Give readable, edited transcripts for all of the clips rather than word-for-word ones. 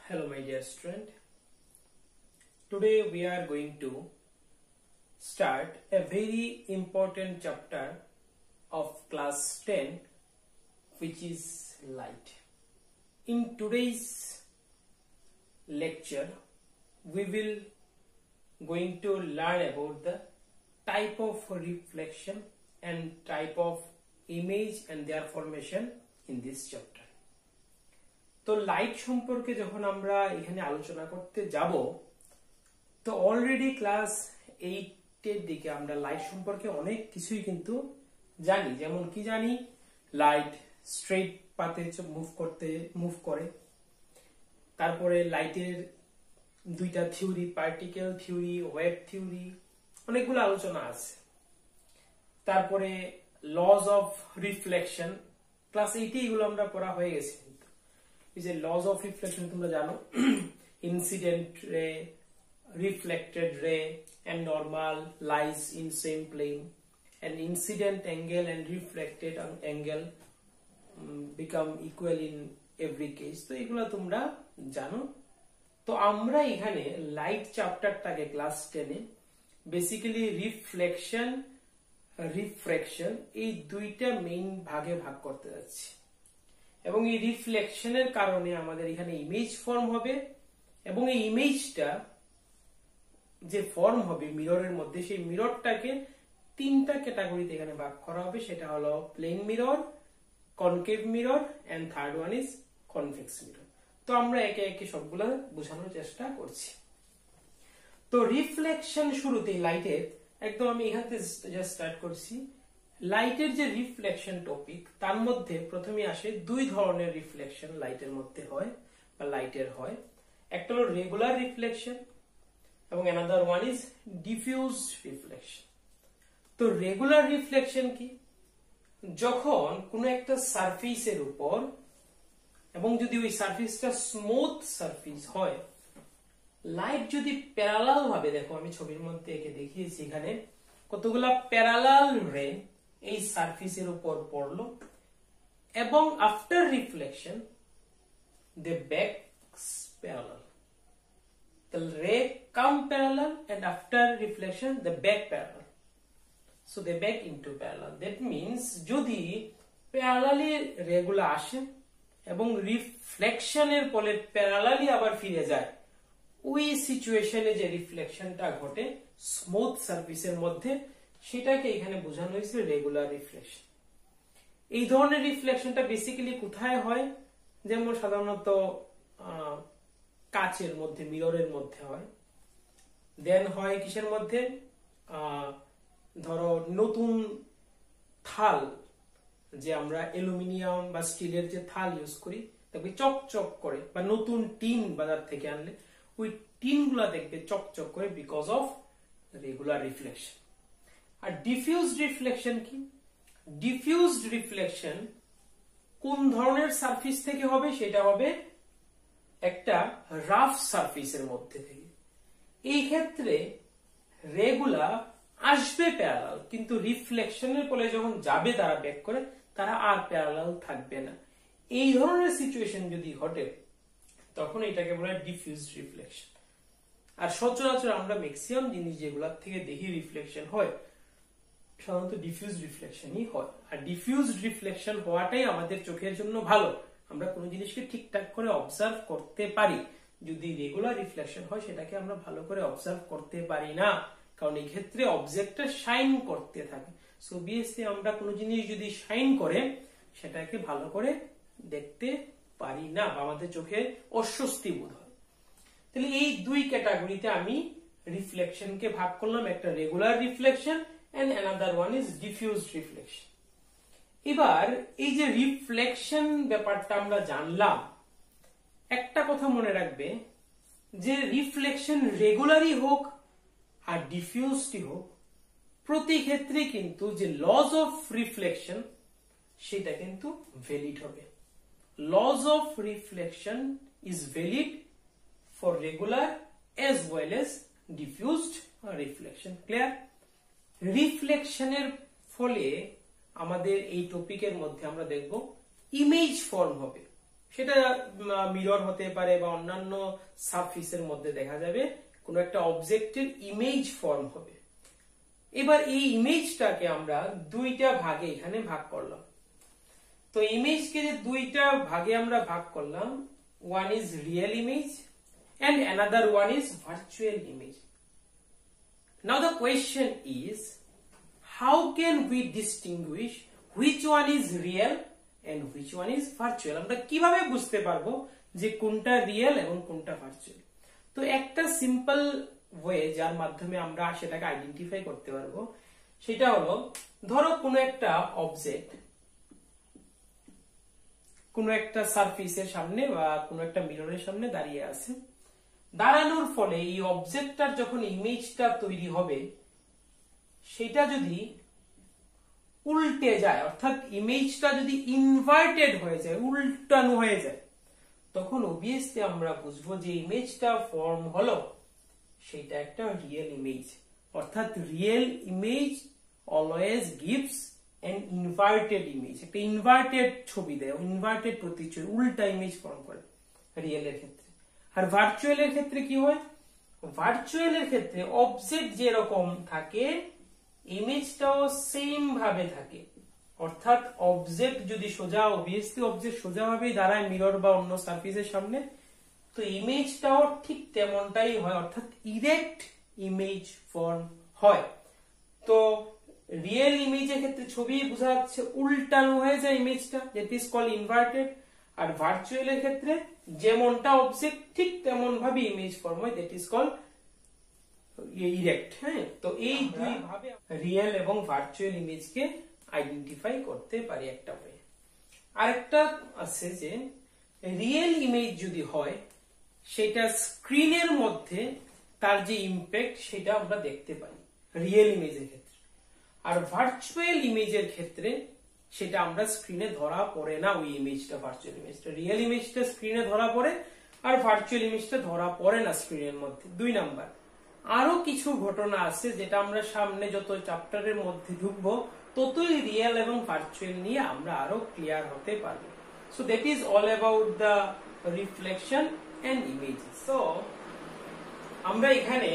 Hello my dear student. Today we are going to start a very important chapter of class 10, which is light. In today's lecture we will going to learn about the type of reflection and type of image and their formation in this chapter. তো light সম্পর্কে যখন আমরা এখানে আলোচনা করতে যাব তো already class 8 এর দিকে আমরা লাইট সম্পর্কে অনেক কিছুই কিন্তু জানি। যেমন কি জানি, লাইট স্ট্রেট পাথে মুভ করে। তারপরে লাইটের দুইটা theory, particle theory, wave theory, অনেকগুলো আলোচনা আছে। তারপরে লজ অফ রিফ্লেকশন, ক্লাস 8 এগুলো আমরা পড়া হয়ে গেছে। is a laws of reflection তোমরা জানো, incident ray, reflected ray and normal lies in same plane, and incident angle and reflected angle become equal in every case। তো এগুলো তোমরা জানো। তো আমরা এখানে লাইট চ্যাপ্টারটাকে ক্লাস 10 এ বেসিক্যালি রিফ্লেকশন রিফ্র্যাকশন এই দুইটা মেইন ভাগে ভাগ করতে যাচ্ছি। এবং এই রিফ্লেকশনের কারণে আমাদের এখানে ইমেজ ফর্ম হবে, এবং এই ইমেজটা যে ফর্ম হবে মিররের মধ্যে, সেই মিররটাকে তিনটা ক্যাটাগরিতে এখানে ভাগ করা হবে। সেটা হলো plane mirror, concave mirror and third one is convex mirror. তো আমরা একে একে সবগুলো বোঝানোর চেষ্টা করছি। তো রিফ্লেকশন শুরুতে লাইটের একদম আমি এখান থেকে জাস্ট স্টার্ট করছি। লাইটের যে রিফ্লেকশন টপিক, তার মধ্যে প্রথমে আসে দুই ধরনের রিফ্লেকশন লাইটের মধ্যে হয় বা লাইটের হয়। একটা হলো রেগুলার রিফ্লেকশন এবং another one is diffused reflection. তো রেগুলার রিফ্লেকশন কি? যখন কোনো একটা সারফেসের উপর, এবং যদি ওই সারফেসটা স্মুথ সারফেস হয়, লাইট যদি প্যারালাল ভাবে, দেখো আমি ছবির মধ্যে একে দেখিয়েছি, এখানে কতগুলা প্যারালাল রে এই সারফেসের উপর পড়লো, এবং after reflection they back parallel. The ray come parallel and after reflection they back parallel, so they back into parallel. That means যদি প্যারালালি রেগুলো আসে এবং রিফ্লেকশনের ফলে প্যারালালি আবার ফিরে যায়, ওই সিচুয়েশনে যে রিফ্লেকশনটা ঘটে স্মুথ সারফেসের মধ্যে, সেটাকে এখানে বোঝানো হয়েছে রেগুলার রিফ্লেকশন। এই ধরনের রিফ্লেকশনটা বেসিক্যালি কোথায় হয়? যেমন সাধারণত কাচের মধ্যে, মিররের মধ্যে হয়। দেন হয় কিসের মধ্যে? ধরো নতুন থাল, যে আমরা অ্যালুমিনিয়াম বা স্টিলের যে থাল ইউজ করি, দেখবে চকচক করে, বা নতুন টিন বাজার থেকে আনলে ওই টিন গুলা দেখবে চকচক করে, বিকজ অফ রেগুলার রিফ্লেকশন। আর ডিফিউজড রিফ্লেকশন কি? ডিফিউজড রিফ্লেকশন কোন ধরনের সারফেস থেকে হবে? সেটা হবে একটা রাফ সারফেসের মধ্যে থেকে। এই ক্ষেত্রে রেগুলার আসবে প্যারালাল, কিন্তু রিফ্লেকশনের ফলে যখন যাবে তারা ব্যাক করে, তারা আর প্যারালাল থাকবে না। এই ধরনের সিচুয়েশন যদি ঘটে, তখন এটাকে বলা হয় ডিফিউজড রিফ্লেকশন। আর সচরাচর আমরা ম্যাক্সিমাম জিনিস যেগুলোর থেকে দেখি রিফ্লেকশন হয়, সাধারণত ডিফিউজড রিফ্লেকশনই হয়। আর ডিফিউজড রিফ্লেকশন হওয়াটাই আমাদের চোখের জন্য ভালো, আমরা কোনো জিনিসকে ঠিকঠাক করে অবজার্ভ করতে পারি। যদি রেগুলার রিফ্লেকশন হয়, সেটাকে আমরা ভালো করে অবজার্ভ করতে পারি না, কারণ এই ক্ষেত্রে অবজেক্টটা শাইন করতে থাকে। সো অবভিয়াসলি আমরা কোনো জিনিস যদি শাইন করে, সেটাকে ভালো করে দেখতে পারি না, বা আমাদের চোখে অস্বস্তি বোধ হয়। তাহলে এই দুই ক্যাটাগরিতে আমি রিফ্লেকশনকে ভাগ করলাম, একটা regular reflection and another one is diffused reflection. এবার এই যে রিফ্লেকশন ব্যাপারটা আমরা জানলাম, একটা কথা মনে রাখবে যে রিফ্লেকশন রেগুলারই হোক আর ডিফিউজডই হোক, প্রতি ক্ষেত্রে কিন্তু যে লজ অফ রিফ্লেকশন সেটা কিন্তু ভ্যালিড হবে। Laws of reflection is valid for regular as well as diffused reflection. Clear? রিফ্লেকশনের ফলে আমাদের এই টপিকের মধ্যে আমরা দেখব ইমেজ ফর্ম হবে। সেটা মিরর হতে পারে বা অন্যান্য সারফেসের মধ্যে দেখা যাবে কোনো একটা অবজেক্টের ইমেজ ফর্ম হবে। এবার এই ইমেজটাকে আমরা দুইটা ভাগে এখানে ভাগ করলাম। তো ইমেজকে যে দুইটা ভাগে আমরা ভাগ করলাম, one is real image and another one is virtual image. Now the question is, how can we distinguish which one is real and which one is virtual? আমরা কিভাবে বুঝতে পারবো যে কোনটা রিয়েল এবং কোনটা ভার্চুয়াল? তো একটা সিম্পল ওয়ে যার মাধ্যমে আমরা সেটাকে আইডেন্টিফাই করতে পারবো সেটা হলো, ধরো কোনো একটা অবজেক্ট কোনো একটা সারফেসের সামনে বা কোনো একটা মিররের সামনে দাঁড়িয়ে আছে। দাঁড়ানোর ফলে এই অবজেক্টটার যখন ইমেজটা তৈরি হবে সেটা যদি উল্টে যায়, অর্থাৎ ইমেজটা যদি ইনভার্টেড হয়ে যায়, উল্টানো হয়ে যায়, তখন অবভিয়াসলি আমরা বুঝবো যে ইমেজটা ফর্ম হলো সেটা একটা রিয়েল ইমেজ। অর্থাৎ real image always gives an inverted image, একটা ইনভার্টেড ছবি দেয়, ইনভার্টেড প্রতিচ্ছবি, উল্টা ইমেজ ফর্ম করে রিয়েলের ক্ষেত্রে। আর ভার্চুয়ালের ক্ষেত্রে কি হয়? ভার্চুয়ালের ক্ষেত্রে অবজেক্ট যেরকম থাকে ইমেজটাও সেম ভাবে থাকে। অর্থাৎ অবজেক্ট যদি সোজা, অবভিয়াসলি অবজেক্ট সোজা ভাবেই দাঁড়ায় মিরর বা অন্য সারফেসের সামনে, তো ইমেজটাও ঠিক তেমনটাই হয়, অর্থাৎ ইরেক্ট ইমেজ ফর্ম হয়। তো রিয়েল ইমেজের ক্ষেত্রে ছবি বোঝা যাচ্ছে উল্টানো হয়ে যায় ইমেজটা, দ্যাট ইজ কল্ড ইনভার্টেড। আর ভার্চুয়ালের ক্ষেত্রে যেমনটা অবজেক্ট ঠিক তেমন ভাবে ইমেজ ফর্ম হয়, দ্যাট ইজ কল্ড ইরেক্ট। হ্যাঁ, তো এই দুই ভাবে রিয়েল এবং ভার্চুয়াল ইমেজকে আইডেন্টিফাই করতে পারি একটা ওয়ে। আরেকটা আছে যে রিয়েল ইমেজ যদি হয় সেটা স্ক্রিনের মধ্যে তার যে ইম্প্যাক্ট সেটা আমরা দেখতে পাই রিয়েল ইমেজের ক্ষেত্রে। আর ভার্চুয়াল ইমেজের ক্ষেত্রে সেটা আমরা স্ক্রিনে ধরা পড়ে না, ওই ইমেজটা, ভার্চুয়াল ইমেজটা। রিয়েল ইমেজটা স্ক্রিনে ধরা পড়ে আর ভার্চুয়াল ইমেজটা ধরা পড়ে না স্ক্রিনের মধ্যে। 2 নাম্বার, আরো কিছু ঘটনা আছে যেটা আমরা সামনে যত চ্যাপ্টারের মধ্যে ঢুকবো ততই রিয়েল এবং ভার্চুয়াল নিয়ে আমরা আরো ক্লিয়ার হতে পারবো। So that is all about the reflection and images. So আমরা এখানে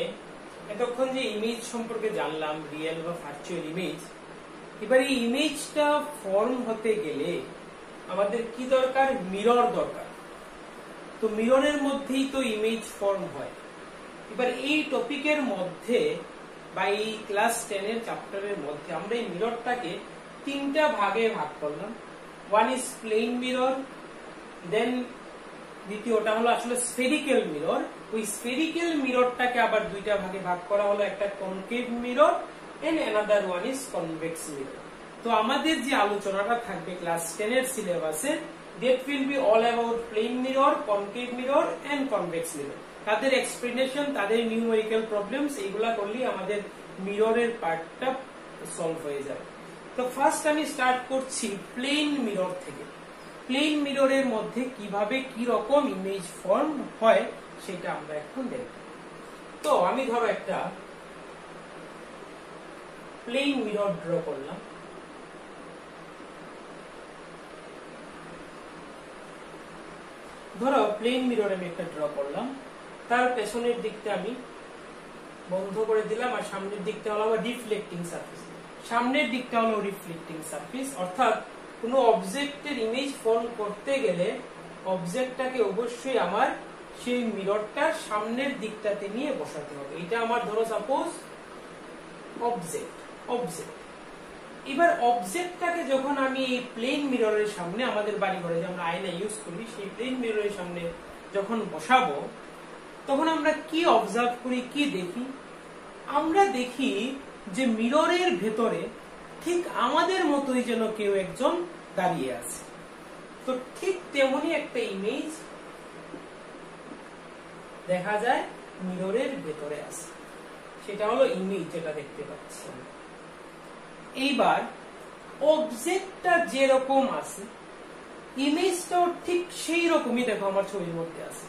এতক্ষণ যে ইমেজ সম্পর্কে জানলাম, রিয়েল বা ভার্চুয়াল ইমেজ, এবার এই ইমেজটা ফর্ম হতে গেলে আমাদের কি দরকার? মিরর দরকার। তো মিররের মধ্যেই তো ইমেজ ফর্ম হয়। এবার এই টপিকের মধ্যে বা এই ক্লাস 10 এর চ্যাপ্টারের মধ্যে আমরা এই মিররটাকে 3টা ভাগে ভাগ করলাম। One is plane mirror, then দ্বিতীয়টা হলো আসলে স্ফেরিক্যাল মিরর। ওই স্ফেরিক্যাল মিররটাকে আবার 2টা ভাগে ভাগ করা হলো, একটা concave mirror and another one is convex mirror. তো আমাদের যে আলোচনাটা থাকবে ক্লাস 10 এর সিলেবাসে, that will be all about plane mirror, concave mirror and convex mirror. তাদের এক্সপ্লেনেশন, তাদের নিউমেরিক্যাল প্রবলেমস, এইগুলা করলেই আমাদের মিররের পার্টটা সলভ হয়ে যাবে। তো ফার্স্ট আমি স্টার্ট করছি প্লেন মিরর থেকে। প্লেন মিররের মধ্যে কিভাবে কি রকম ইমেজ ফর্ম হয় সেটা আমরা এখন দেখব। তো আমি ধরো একটা প্লেন মিরর ড্র করলাম। ধরো প্লেন মিরর আমি একটা ড্র করলাম, তার পেছনের দিকটা আমি বন্ধ করে দিলাম আর সামনের দিকটা হলো আমার রিফ্লেক্টিং সারফেস। সামনের দিকটা হলো রিফ্লেক্টিং সারফেস, অর্থাৎ কোনো অবজেক্টের ইমেজ ফর্ম করতে গেলে অবজেক্টটাকে অবশ্যই আমার সেই মিররটা সামনের দিকটাতে নিয়ে বসাতে হবে। এটা আমার ধরো সাপোজ অবজেক্ট। এবার অবজেক্টটাকে যখন আমি এই প্লেন মিররের সামনে, আমাদের বাড়ি ঘরে যে আমরা আয়না ইউজ করি, সেই প্লেন মিররের সামনে যখন বসাবো তখন আমরা কি অবজার্ভ করি, কি দেখি? আমরা দেখি যে মিররের ভেতরে ঠিক আমাদের মতোই যেন কেউ একজন দাঁড়িয়ে আছে। তো ঠিক তেমনি একটা ইমেজ দেখা যায় মিররের ভেতরে আছে, সেটা হলো ইমেজ যেটা দেখতে পাচ্ছি। এইবার অবজেক্টটা যেরকম আছে ইমেজটাও ঠিক সেই রকমই দেখো আমার ছবির মধ্যে আছে।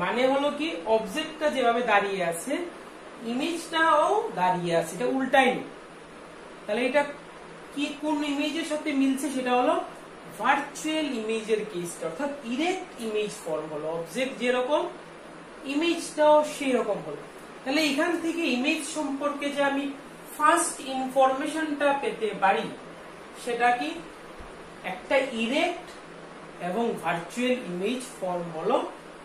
মানে হলো কি, অবজেক্টটা যেভাবে দাঁড়িয়ে আছে ইমেজটাও দাঁড়িয়ে আছে, এটা উল্টাই নেই। তাহলে এটা কি কোন ইমেজের সাথে মিলছে? সেটা হলো ভার্চুয়াল ইমেজের কেসটা, অর্থাৎ ইরেক্ট ইমেজ ফর্ম হলো, অবজেক্ট যেরকম ইমেজটাও সেই রকম হলো। তাহলে এখান থেকে ইমেজ সম্পর্কে যে আমি ফার্স্ট ইনফরমেশনটা পেতে পারি সেটা কি, একটা ইরেক্ট এবং ভার্চুয়াল ইমেজ ফর্ম হলো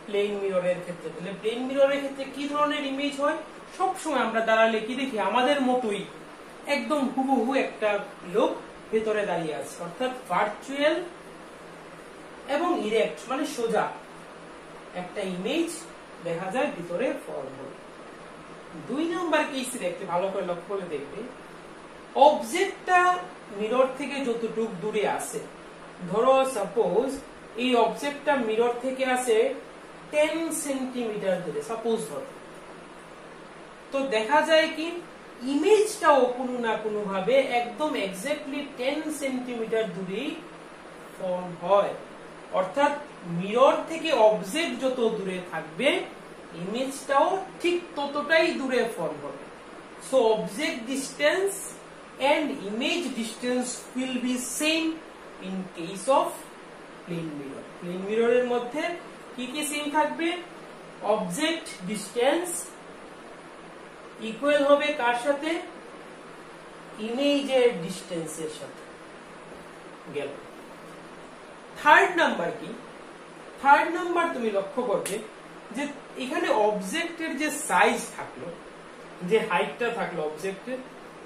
প্লেন মিররের ক্ষেত্রে। তাহলে প্লেন মিররের ক্ষেত্রে কি ধরনের ইমেজ হয়, সবসময় আমরা দাঁড়ালে কি দেখি, আমাদের মতোই একদম হুবহু একটা লোক ভেতরে দাঁড়িয়ে আছে, অর্থাৎ ভার্চুয়াল এবং ইরেক্ট মানে সোজা একটা ইমেজ দেখা যায় ভিতরে ফর্ম হয়। 2 নম্বর কেসে দেখতে ভালো করে লক্ষ্য করে দেখবে, অবজেক্টটা মিরর থেকে যতটুক দূরে আছে, ধরো সাপোজ এই অবজেক্টটা মিরর থেকে আছে 10 সেন্টিমিটার দূরে, সাপোজ ধরো, তো দেখা যায় কি ইমেজটাও কোনো না কোনো ভাবে একদম এক্স্যাক্টলি 10 সেন্টিমিটার দূরেই ফর্ম হয়। অর্থাৎ মিরর থেকে অবজেক্ট যত দূরে থাকবে ইমেজটাও ঠিক ততটাই দূরে ফর্ম হবে। So object distance and image distance will be same in case of plane mirror. Plane মিররের মধ্যে কি কি সেম থাকবে, অবজেক্ট ডিস্টেন্স ইকুয়াল হবে কার সাথে, ইমেজের ডিস্টেন্সের সাথে। গেল। থার্ড নাম্বার কি, থার্ড নাম্বার তুমি লক্ষ্য করবে যে এখানে অবজেক্টের যে সাইজ থাকলো, যে হাইটটা থাকলো অবজেক্টের,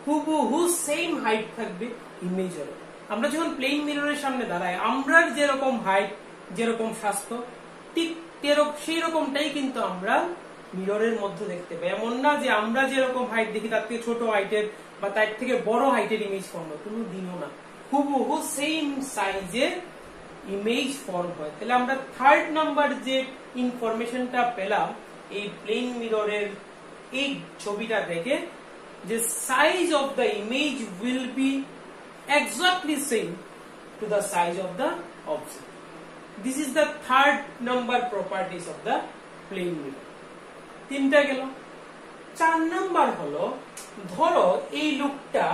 হুবহু সেম হাইট থাকবে ইমেজের। আমরা যখন প্লেন মিররের সামনে দাঁড়াই, আমরা যেরকম হাইট, যেরকম স্বাস্থ্য, ঠিক সেই রকমটাই কিন্তু আমরা মিররের মধ্যে দেখতে পাই। এমন না যে আমরা যেরকম হাইট দেখি তার থেকে ছোট হাইটের বা তার থেকে বড় হাইটের ইমেজ ফর্ম হয়, কোনো দিনও না, হুবহু সেম সাইজের ইমেজ ফর্ম হয়। তাহলে আমরা থার্ড নাম্বার যে ইনফরমেশনটা পেলাম এই প্লেন মিররের এই ছবিটা দেখে, যে size of the image will be exactly same to the size of the object. This is the third number properties of the plane mirror. 3টা গেল। 4 নাম্বার হলো, ধরো এই লোকটা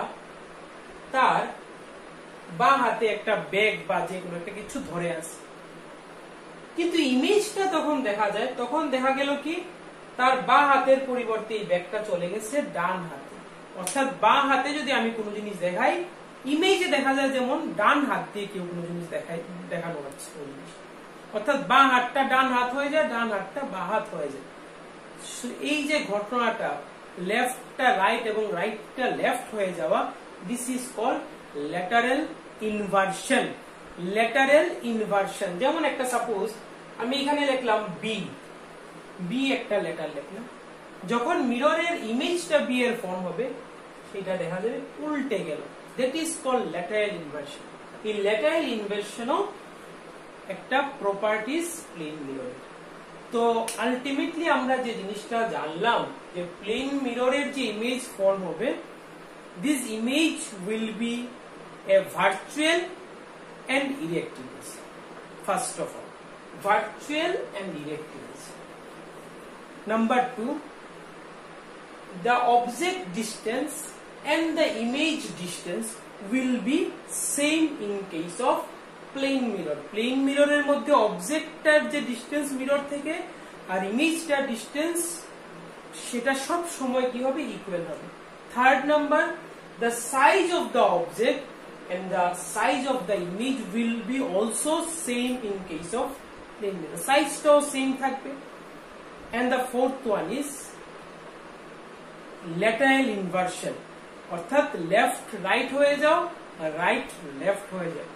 তার বাঁ হাতে একটা ব্যাগ বা যে কোনো একটা কিছু ধরে আছে, কিন্তু ইমেজটা তখন দেখা যায়, তখন দেখা গেল কি তার বাঁ হাতের পরিবর্তে এই ব্যাগটা চলে গেছে ডান হাতে। অর্থাৎ বাঁ হাতে যদি আমি কোনো জিনিস দেখাই, ইমেজে দেখা যায় যেমন ডান হাত দিয়ে কেউ কোনো জিনিস দেখানো হচ্ছে, অর্থাৎ বাঁ হাতটা ডান হাত হয়ে যায়, ডান হাতটা বাঁ হাত হয়ে যায়। এই যে ঘটনাটা, লেফটটা রাইট এবং রাইটটা লেফট হয়ে যাওয়া, this is called lateral inversion. Lateral inversion, যেমন একটা সাপোজ আমি এখানে লিখলাম বি, বি একটা লেটার লিখলাম, যখন মিররের ইমেজটা বি এর ফর্ম হবে সেটা দেখা যাবে উল্টে গেল, that is called lateral inversion. এই lateral inversion ও একটা প্রপার্টিজ প্লেন মিররের। তো আলটিমেটলি আমরা যে জিনিসটা জানলাম যে প্লেন মিররের যে ইমেজ ফর্ম হবে, this image will be a virtual and erect image. First of all, virtual and erect image. Number 2, the object distance and the image distance will be same in case of plane mirror. Plane mirror এর মধ্যে অবজেক্টটার যে distance mirror থেকে আর ইমেজটার distance, সেটা সব সময় কি হবে, equal হবে। Third number, the size of the object and the size of the image will be also same in case of plane mirror. সাইজটাও সেম থাকবে। and the fourth one is lateral inversion, অর্থাৎ left right হয়ে যাও আর right left হয়ে যাও।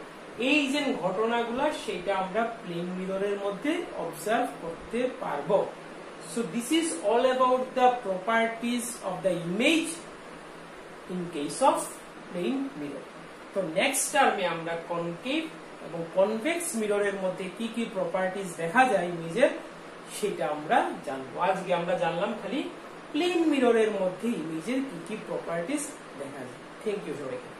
এই যে ঘটনাগুলো সেটা আমরা প্লেন মিররের মধ্যে অবজার্ভ করতে পারবো। So this is all about the properties of the image in case of plane mirror. তো নেক্সট টার্মে আমরা কনকেভ এবং কনভেক্স মিররের মধ্যে কি কি প্রপার্টিজ দেখা যায় ইমেজের, সেটা আমরা জানবো। আজকে আমরা জানলাম খালি প্লেন মিররের মধ্যে ইমেজের কি কি প্রপার্টিজ দেখা যায়। থ্যাংক ইউ সবাইকে।